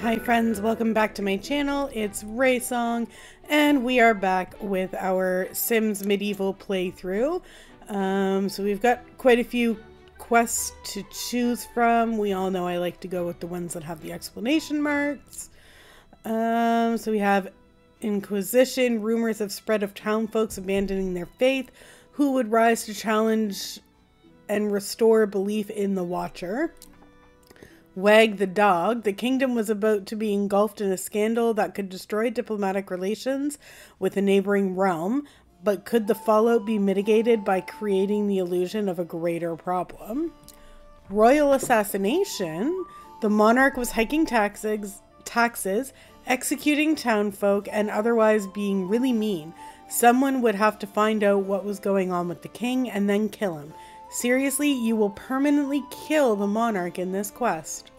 Hi friends, welcome back to my channel. It's Raysong, and we are back with our Sims medieval playthrough. So we've got quite a few quests to choose from. We all know I like to go with the ones that have the exclamation marks. So we have Inquisition. Rumors have spread of town folks abandoning their faith. Who would rise to challenge and restore belief in the Watcher? Wag the dog. The kingdom was about to be engulfed in a scandal that could destroy diplomatic relations with a neighboring realm, but could the fallout be mitigated by creating the illusion of a greater problem? Royal assassination. The monarch was hiking taxes, executing townfolk, and otherwise being really mean. Someone would have to find out what was going on with the king and then kill him. Seriously, you will permanently kill the monarch in this quest.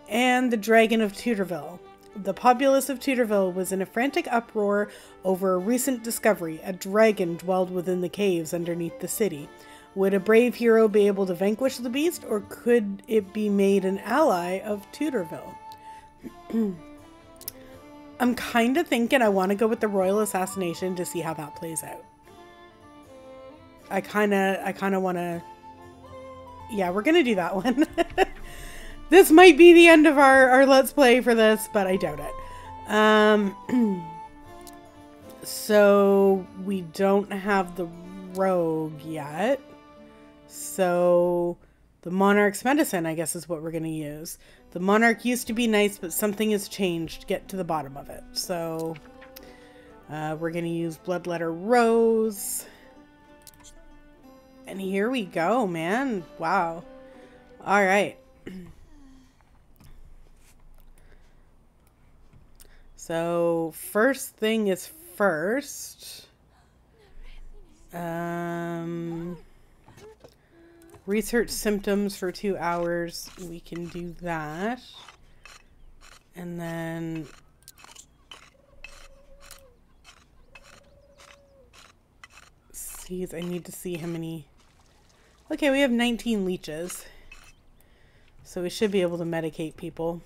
And the Dragon of Tudorville. The populace of Tudorville was in a frantic uproar over a recent discovery. A dragon dwelled within the caves underneath the city. Would a brave hero be able to vanquish the beast, or could it be made an ally of Tudorville? I'm kind of thinking I want to go with the royal assassination to see how that plays out. I kind of want to... Yeah, we're going to do that one. This might be the end of our Let's Play for this, but I doubt it. So, we don't have the rogue yet. So, the monarch's medicine, I guess, is what we're going to use. The monarch used to be nice, but something has changed. Get to the bottom of it. So, we're going to use Bloodletter Rose. And here we go, man. Wow. All right. So, first thing is first. Research symptoms for 2 hours. We can do that. And then... I need to see how many... Okay, we have 19 leeches. So we should be able to medicate people.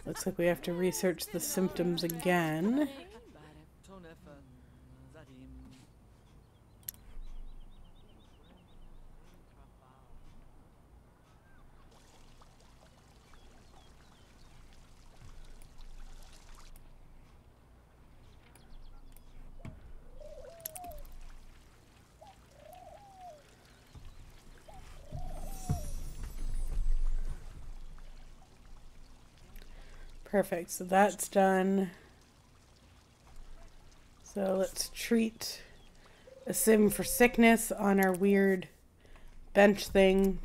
Looks like we have to research the symptoms again. Perfect, so that's done. So let's treat a sim for sickness on our weird bench thing.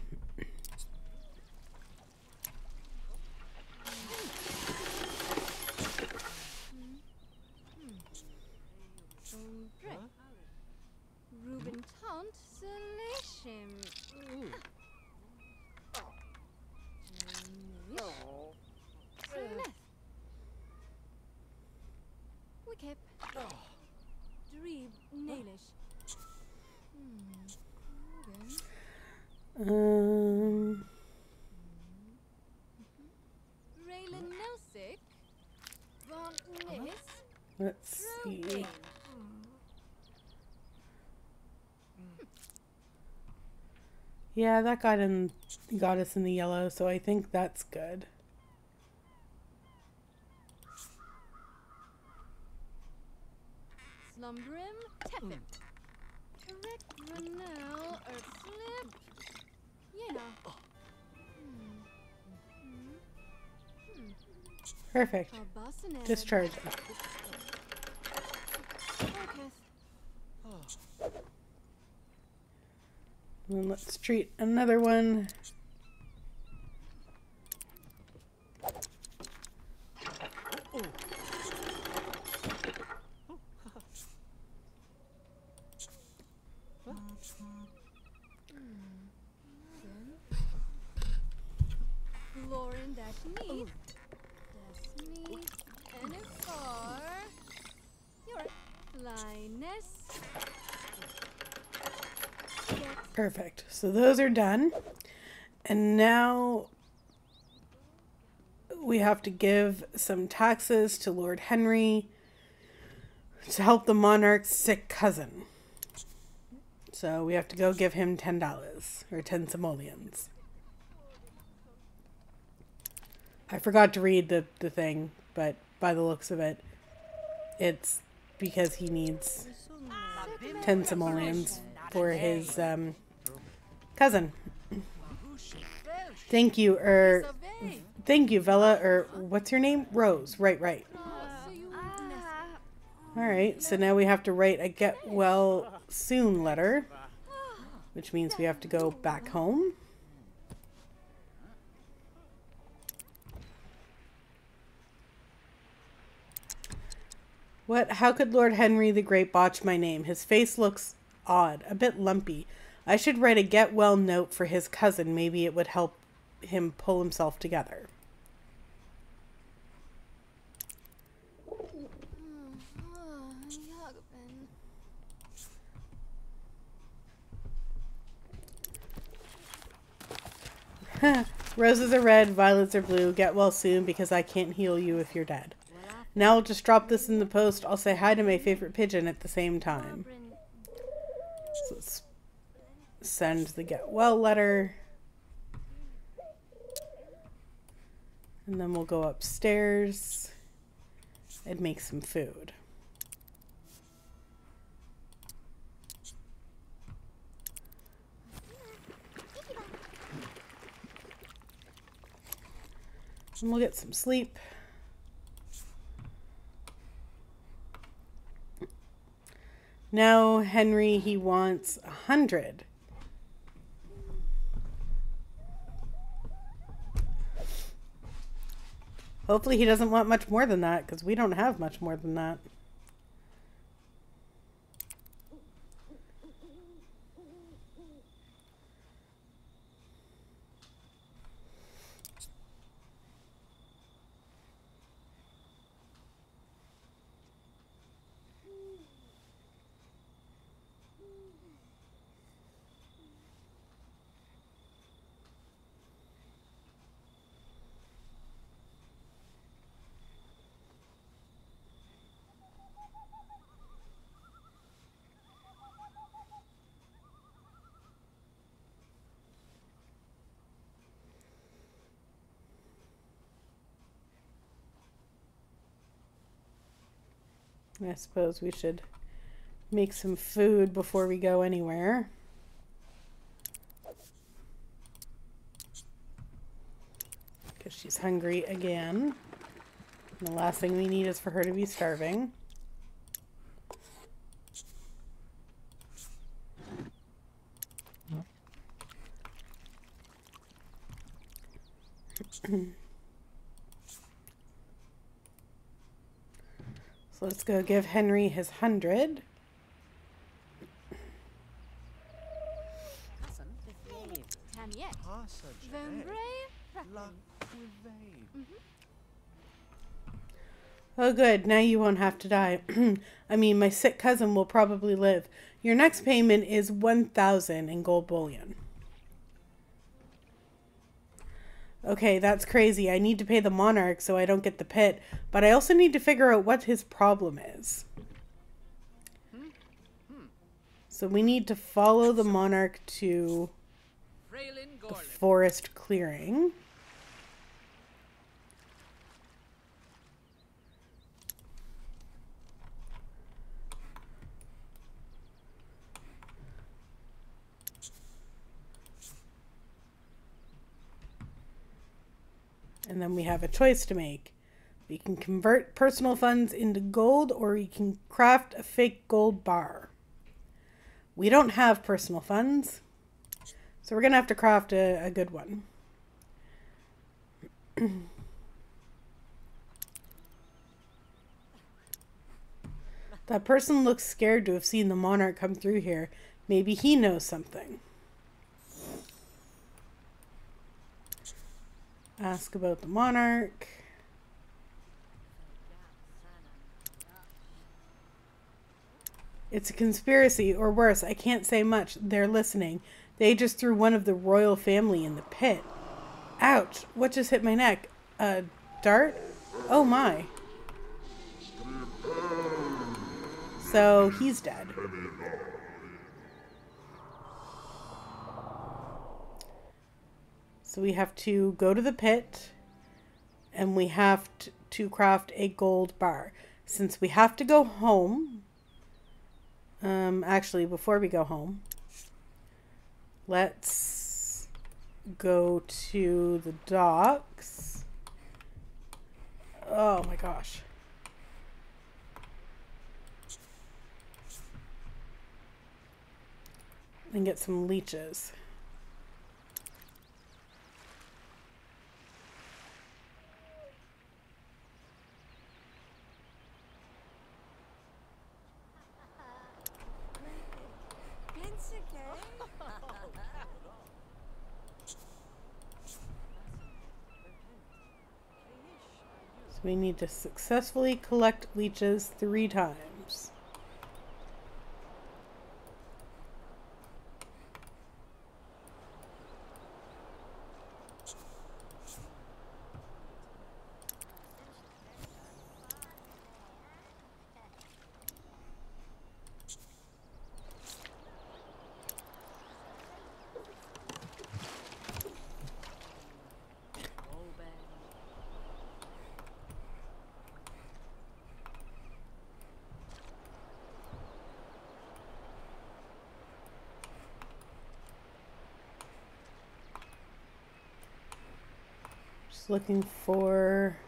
Let's see. Yeah, that got us in the yellow, so I think that's good. Slumbrim, Teffin. Correct Renal, Slip. Yeah. Perfect. Discharge. And let's treat another one. Das nicht. And it's for your kleines. Perfect. So those are done. And now we have to give some taxes to Lord Henry to help the monarch's sick cousin. So we have to go give him $10 or 10 simoleons. I forgot to read the thing, but by the looks of it, it's because he needs 10 simoleons for his cousin. Thank you, Vela, what's your name? Rose. Right. Alright, so now we have to write a get well soon letter, which means we have to go back home. What? How could Lord Henry the Great botch my name? His face looks odd, a bit lumpy. I should write a get well note for his cousin. Maybe it would help him pull himself together. Roses are red, violets are blue. Get well soon because I can't heal you if you're dead. Now I'll just drop this in the post. I'll say hi to my favorite pigeon at the same time. So let's send the get well letter. And then we'll go upstairs and make some food. And we'll get some sleep. Now Henry, he wants 100. Hopefully he doesn't want much more than that, because we don't have much more than that. I suppose we should make some food before we go anywhere. Because she's hungry again. And the last thing we need is for her to be starving. So let's go give Henry his 100. Oh good, now you won't have to die. I mean, my sick cousin will probably live. Your next payment is 1,000 in gold bullion. Okay, that's crazy. I need to pay the monarch so I don't get the pit, but I also need to figure out what his problem is. So we need to follow the monarch to the forest clearing. And then we have a choice to make. We can convert personal funds into gold, or we can craft a fake gold bar. We don't have personal funds, so we're going to have to craft a good one. That person looks scared to have seen the monarch come through here. Maybe he knows something. Ask about the monarch. It's a conspiracy, or worse, I can't say much. They're listening. They just threw one of the royal family in the pit. Ouch! What just hit my neck? A dart? Oh my. So he's dead. So we have to go to the pit and we have to craft a gold bar. Since we have to go home, actually before we go home, let's go to the docks. Oh my gosh. And get some leeches. So we need to successfully collect leeches 3 times. Just looking for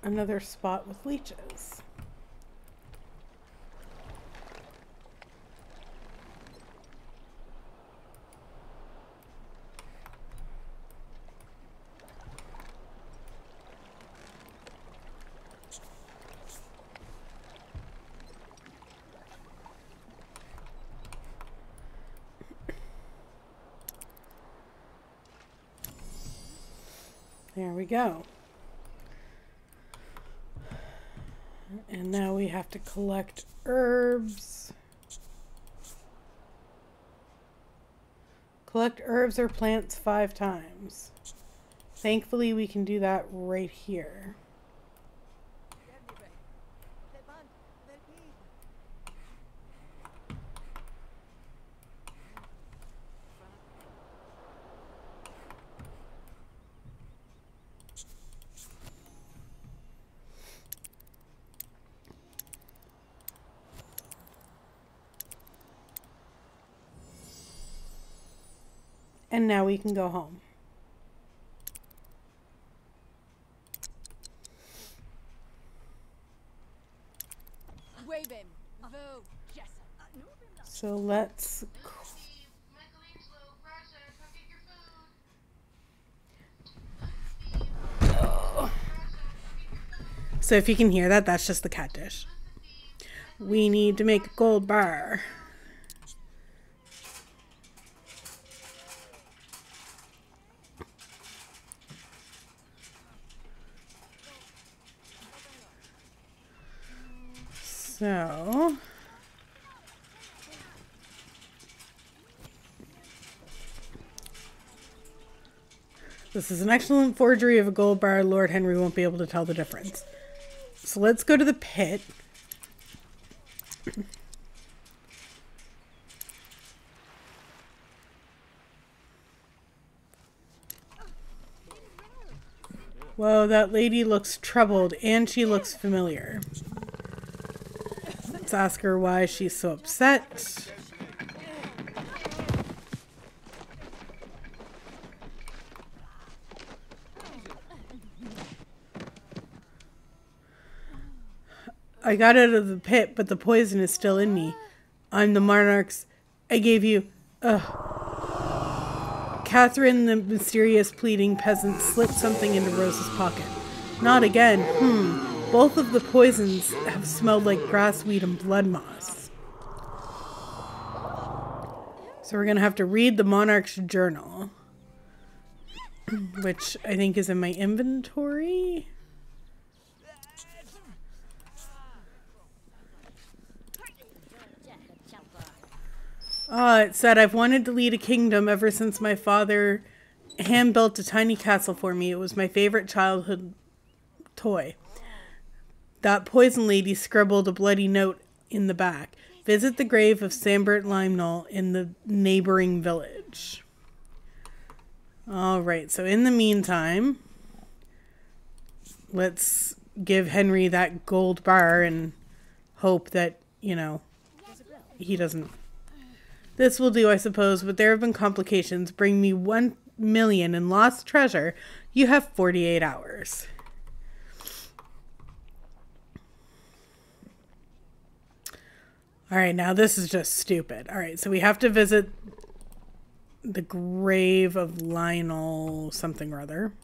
another spot with leeches. There we go. And now we have to collect herbs. Collect herbs or plants 5 times. Thankfully, we can do that right here. And now we can go home. So let's... So if you can hear that, that's just the cat dish. We need to make a gold bar. So, this is an excellent forgery of a gold bar. Lord Henry won't be able to tell the difference. So let's go to the pit. Whoa, that lady looks troubled and she looks familiar. Let's ask her why she's so upset. I got out of the pit, but the poison is still in me. I'm the monarch's. I gave you... Catherine, the mysterious pleading peasant, slipped something into Rose's pocket. Not again. Both of the poisons have smelled like grassweed and blood moss. So we're going to have to read the monarch's journal. which I think is in my inventory. It said, I've wanted to lead a kingdom ever since my father hand-built a tiny castle for me. It was my favorite childhood toy. That poison lady scribbled a bloody note in the back. Visit the grave of Sambert Limenull in the neighboring village. Alright, so in the meantime, let's give Henry that gold bar and hope that, you know, he doesn't. This will do, I suppose, but there have been complications. Bring me 1 million in lost treasure. You have 48 hours. Alright, now this is just stupid. Alright, so we have to visit the grave of Lionel something or other.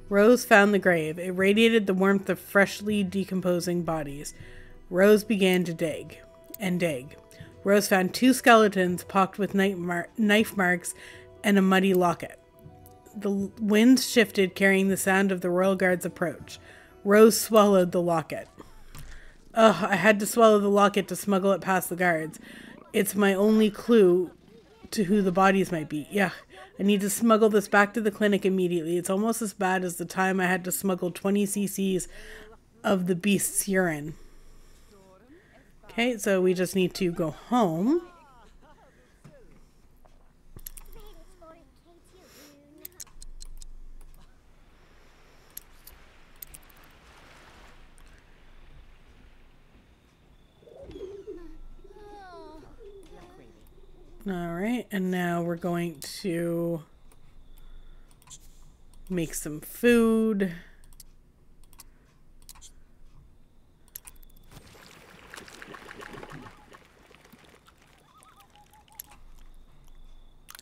Rose found the grave. It radiated the warmth of freshly decomposing bodies. Rose began to dig and dig. Rose found 2 skeletons pocked with knife marks and a muddy locket. The wind shifted, carrying the sound of the royal guard's approach. Rose swallowed the locket. Ugh, I had to swallow the locket to smuggle it past the guards. It's my only clue to who the bodies might be. Yeah, I need to smuggle this back to the clinic immediately. It's almost as bad as the time I had to smuggle 20 cc's of the beast's urine. Okay, so we just need to go home. Alright, and now we're going to make some food.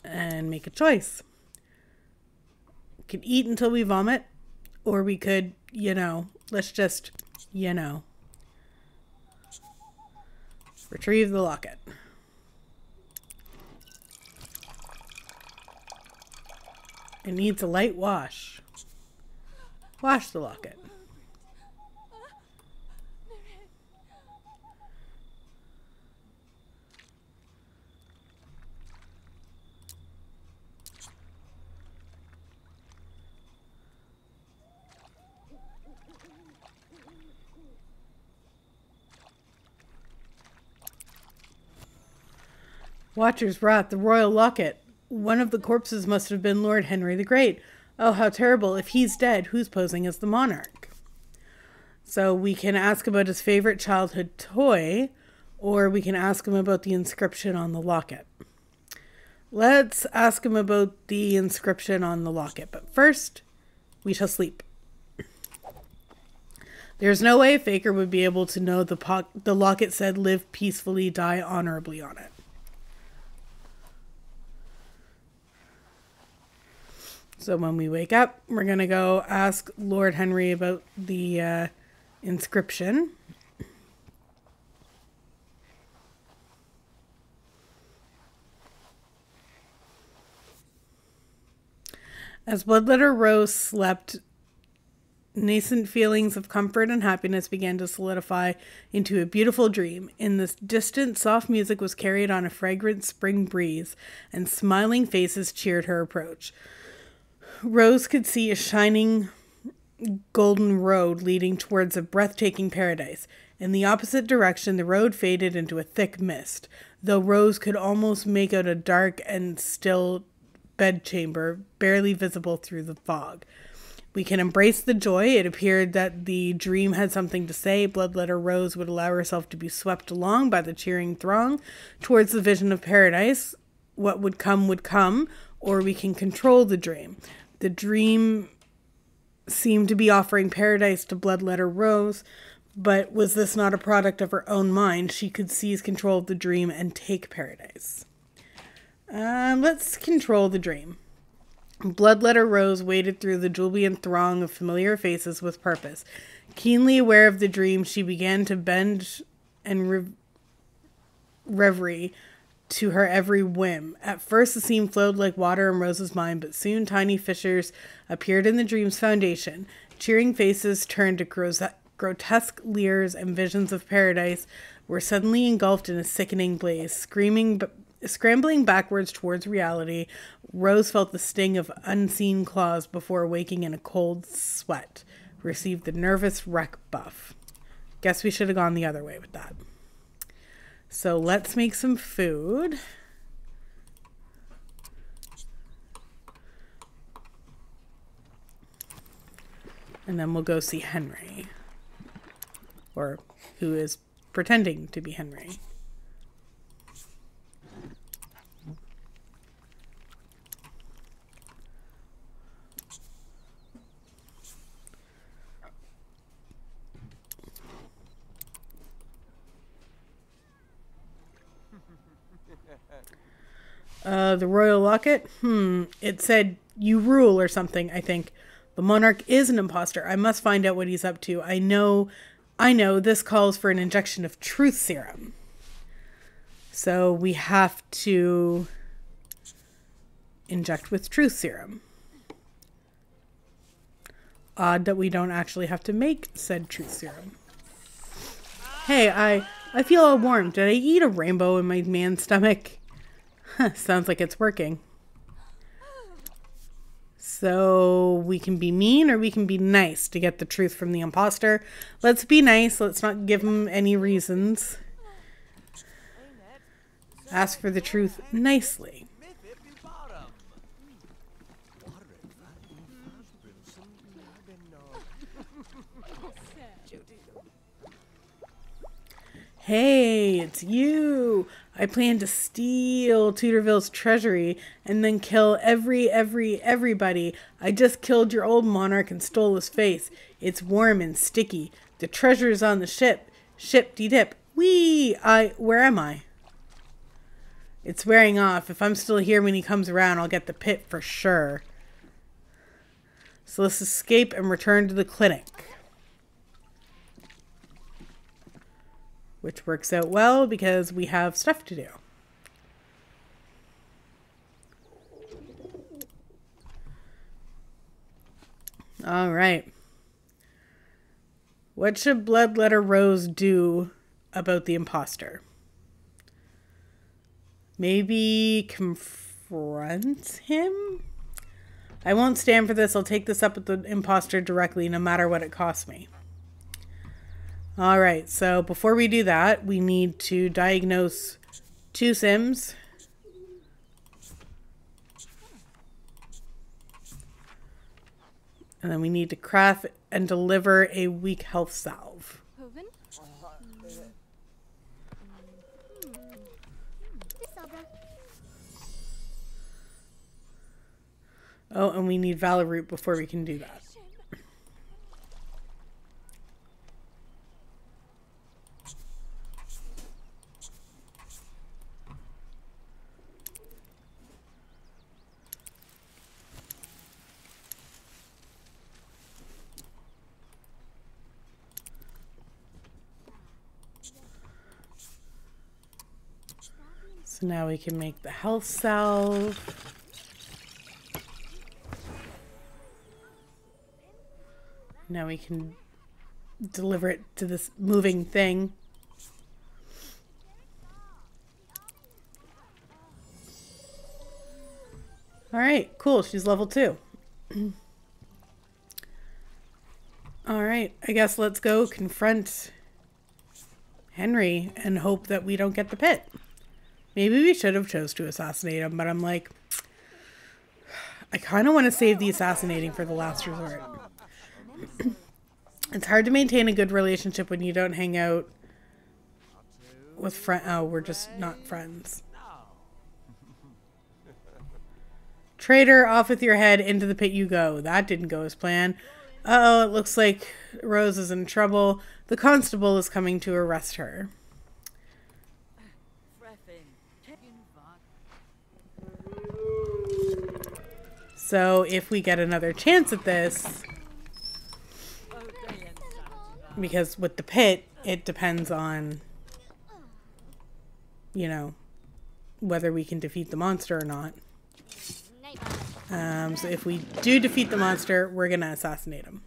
And make a choice. We could eat until we vomit, or we could, you know, let's just, you know, retrieve the locket. It needs a light wash. Wash the locket. Watcher's wrath, the royal locket. One of the corpses must have been Lord Henry the Great. Oh, how terrible. If he's dead, who's posing as the monarch? So we can ask about his favorite childhood toy, or we can ask him about the inscription on the locket. Let's ask him about the inscription on the locket, but first, we shall sleep. There's no way a faker would be able to know the locket said, "Live peacefully, die honorably" on it. So when we wake up, we're going to go ask Lord Henry about the inscription. As Bloodletter Rose slept, nascent feelings of comfort and happiness began to solidify into a beautiful dream. In the distant, soft music was carried on a fragrant spring breeze, and smiling faces cheered her approach. Rose could see a shining golden road leading towards a breathtaking paradise. In the opposite direction, the road faded into a thick mist, though Rose could almost make out a dark and still bedchamber, barely visible through the fog. We can embrace the joy. It appeared that the dream had something to say. Bloodletter Rose would allow herself to be swept along by the cheering throng towards the vision of paradise. What would come, or we can control the dream. The dream seemed to be offering paradise to Bloodletter Rose, but was this not a product of her own mind? She could seize control of the dream and take paradise. Let's control the dream. Bloodletter Rose waded through the Julian throng of familiar faces with purpose. Keenly aware of the dream, she began to bend and reverie to her every whim. At first, the scene flowed like water in Rose's mind, but soon tiny fissures appeared in the dream's foundation. Cheering faces turned to grotesque leers, and visions of paradise were suddenly engulfed in a sickening blaze. Scrambling backwards towards reality, Rose felt the sting of unseen claws before waking in a cold sweat. Received the nervous wreck buff. Guess we should have gone the other way with that. So let's make some food. And then we'll go see Henry. Or who is pretending to be Henry. The royal locket? It said, "You rule," or something, I think. The monarch is an imposter. I must find out what he's up to. I know, this calls for an injection of truth serum. So we have to inject with truth serum. Odd that we don't actually have to make said truth serum. Hey, I feel all warm. Did I eat a rainbow in my man's stomach? Sounds like it's working. So we can be mean or we can be nice to get the truth from the imposter. Let's be nice. Let's not give him any reasons. Ask for the truth nicely. Hey, it's you. I plan to steal Tudorville's treasury and then kill everybody. I just killed your old monarch and stole his face. It's warm and sticky. The treasure's on the ship. Ship-de-dip. Whee! Where am I? It's wearing off. If I'm still here when he comes around, I'll get the pit for sure. So let's escape and return to the clinic. Which works out well because we have stuff to do. All right. What should Bloodletter Rose do about the imposter? Maybe confront him? I won't stand for this. I'll take this up with the imposter directly, no matter what it costs me. Alright, so before we do that, we need to diagnose 2 Sims. And then we need to craft and deliver a weak health salve. Oh, and we need Valor Root before we can do that. So now we can make the health salve. Now we can deliver it to this moving thing. Alright, cool. She's level 2. Alright, I guess let's go confront Henry and hope that we don't get the pit. Maybe we should have chose to assassinate him, but I'm like, I kind of want to save the assassinating for the last resort. It's hard to maintain a good relationship when you don't hang out with friends. Oh, we're just not friends. Traitor, off with your head, into the pit you go. That didn't go as planned. Uh-oh, it looks like Rose is in trouble. The constable is coming to arrest her. So if we get another chance at this, because with the pit, it depends on, you know, whether we can defeat the monster or not. So if we do defeat the monster, we're going to assassinate him.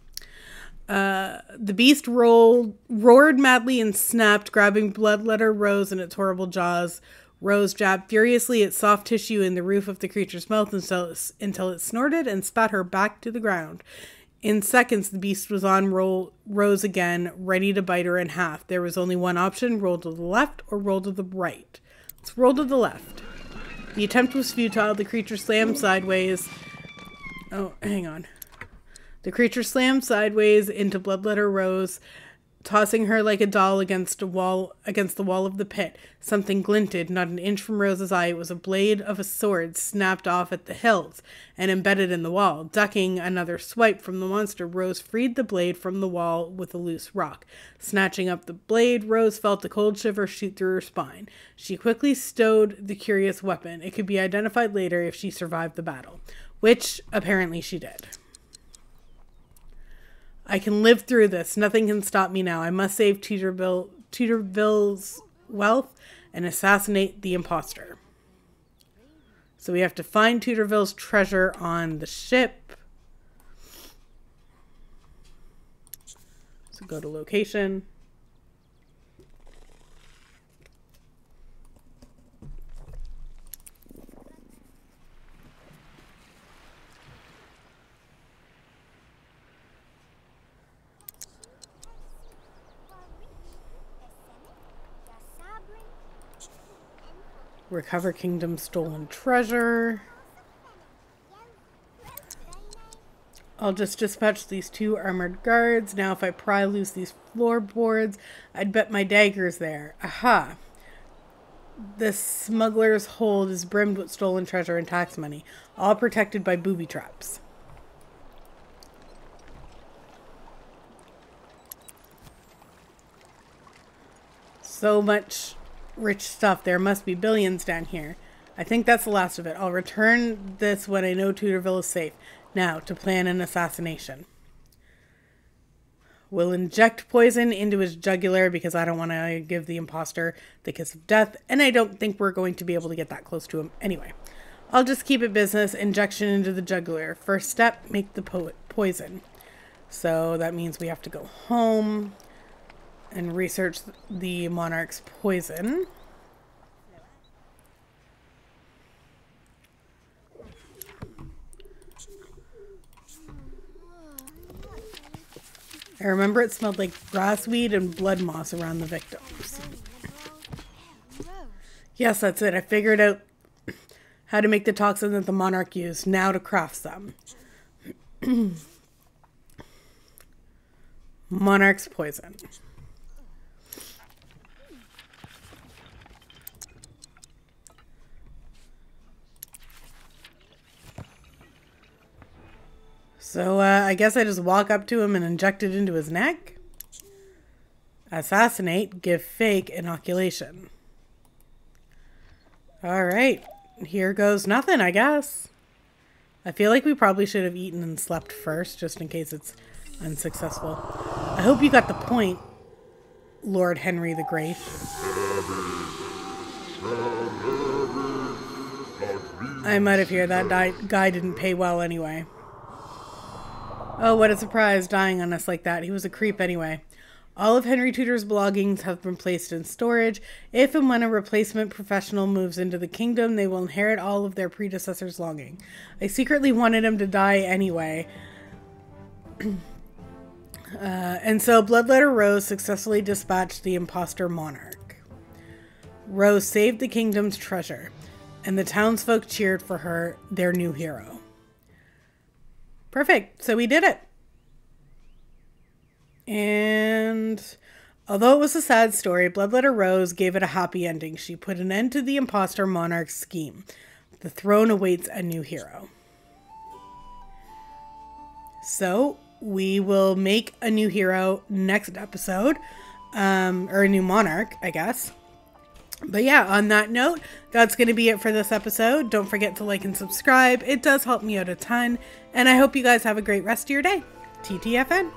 The beast roared madly and snapped, grabbing Bloodletter Rose in its horrible jaws. Rose jabbed furiously at soft tissue in the roof of the creature's mouth until it snorted and spat her back to the ground. In seconds, the beast was on Rose again, ready to bite her in half. There was only one option: roll to the left or roll to the right. Let's roll to the left. The attempt was futile. The creature slammed sideways. Oh, hang on. The creature slammed sideways into Bloodletter Rose, tossing her like a doll against the wall of the pit. Something glinted, not an inch from Rose's eye. It was a blade of a sword snapped off at the hilts and embedded in the wall. Ducking another swipe from the monster, Rose freed the blade from the wall with a loose rock. Snatching up the blade, Rose felt a cold shiver shoot through her spine. She quickly stowed the curious weapon. It could be identified later if she survived the battle, which apparently she did. I can live through this. Nothing can stop me now. I must save Tudorville's wealth and assassinate the imposter. So we have to find Tudorville's treasure on the ship. So go to location. Recover Kingdom's stolen treasure. I'll just dispatch these 2 armored guards. Now if I pry loose these floorboards, I'd bet my dagger's there. Aha! The smuggler's hold is brimmed with stolen treasure and tax money, all protected by booby traps. So much rich stuff. There must be billions down here. I think that's the last of it. I'll return this when I know Tudorville is safe. Now, to plan an assassination. We'll inject poison into his jugular because I don't want to give the imposter the kiss of death, and I don't think we're going to be able to get that close to him anyway. I'll just keep it business. Injection into the jugular. First step, make the poison. So that means we have to go home and research the monarch's poison. I remember it smelled like grassweed and blood moss around the victims. Yes, that's it. I figured out how to make the toxin that the monarch used. Now to craft some. Monarch's poison. So, I guess I just walk up to him and inject it into his neck. Assassinate, give fake inoculation. Alright, here goes nothing, I guess. I feel like we probably should have eaten and slept first, just in case it's unsuccessful. I hope you got the point, Lord Henry the Great. I might have heard that guy didn't pay well anyway. Oh, what a surprise, dying on us like that. He was a creep anyway. All of Henry Tudor's belongings have been placed in storage. If and when a replacement professional moves into the kingdom, they will inherit all of their predecessors' longing. I secretly wanted him to die anyway. And so Bloodletter Rose successfully dispatched the imposter monarch. Rose saved the kingdom's treasure, and the townsfolk cheered for her, their new hero. Perfect. So we did it. And although it was a sad story, Bloodletter Rose gave it a happy ending. She put an end to the imposter monarch's scheme. The throne awaits a new hero. So we will make a new hero next episode, or a new monarch, I guess. But yeah, on that note, that's going to be it for this episode. Don't forget to like and subscribe. It does help me out a ton. And I hope you guys have a great rest of your day. TTFN.